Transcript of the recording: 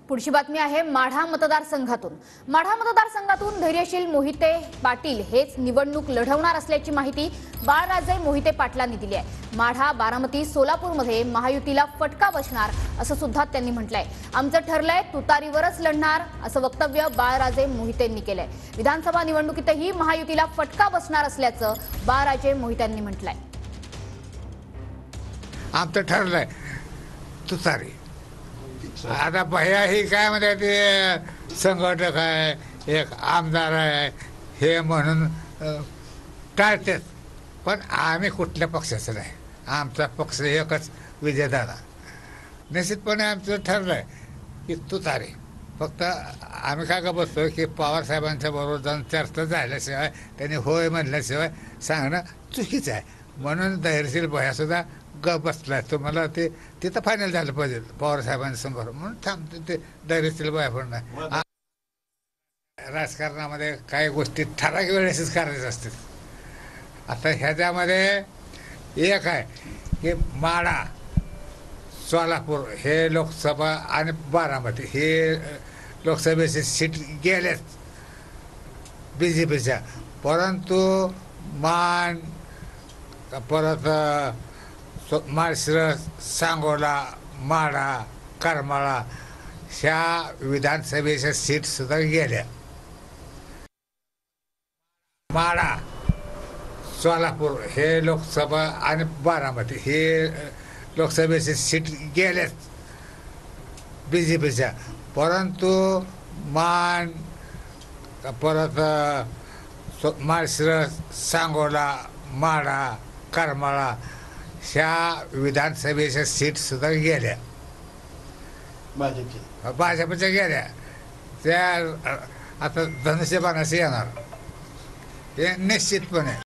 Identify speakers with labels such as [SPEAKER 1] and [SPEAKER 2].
[SPEAKER 1] पुढची बातमी आहे माढा मतदारसंघातून। माढा मतदारसंघातून धैर्यशील मोहिते पाटील हेच निवडणूक लढवणार असल्याची माहिती बाळराजे मोहिते पाटलांनी दिली आहे। माढा, बारामती, सोलापूरमध्ये महायुतीला फटका बसणार असं सुद्धा त्यांनी म्हटलंय। आमचं ठरलंय तुतारीवरच लढणार असं वक्तव्य बाळराजे मोहितेंनी केलंय। विधानसभा निवडणुकीतही महायुतीला फटका बसणार असल्याचं बाळराजे मोहितेंनी म्हटलंय।
[SPEAKER 2] आमचं ठरलंय तुतारी। आता भैया ही काय म्हणते ते संघटक आहे, एक आमदार आहे हे म्हणून टाळतात, पण आम्ही कुठल्या पक्षाचं नाही। आमचा पक्ष एकच, विजयदादा। निश्चितपणे आमचं ठरलंय की तुतारी। फक्त आम्ही काय का बसतो की पवार साहेबांच्या बरोबर जाऊन चर्चा झाल्याशिवाय, त्यांनी होय म्हणल्याशिवाय सांगणं चुकीचं आहे। म्हणून धैर्यशील भैयासुद्धा ग बसलाय। तुम्हाला ते तिथं फायनल झालं पाहिजे पवार साहेबांसमोर, म्हणून थांबते ते धैर्यशील भैया पण नाही। राजकारणामध्ये काही गोष्टी ठराविक वेळेसच करायच्या असतात। आता ह्याच्यामध्ये एक आहे की माढा, सोलापूर हे लोकसभा आणि बारामती हे लोकसभेचे सीट गेलेच BJPच्या, परंतु मान परत माळशिरस, सांगोला, माढा, करमाळा ह्या विधानसभेच्या सीट सुद्धा गेल्या। माढा, सोलापूर हे लोकसभा आणि बारामती हे लोकसभेचे सीट गेलेच BJPच्या, परंतु मान परत माळशिरस, सांगोला, माढा, करमाळा ह्या विधानसभेच्या सीट सुद्धा गेल्या भाजपच्या गेल्या। त्या आता धनुष्यबाणाशी येणार हे निश्चितपणे।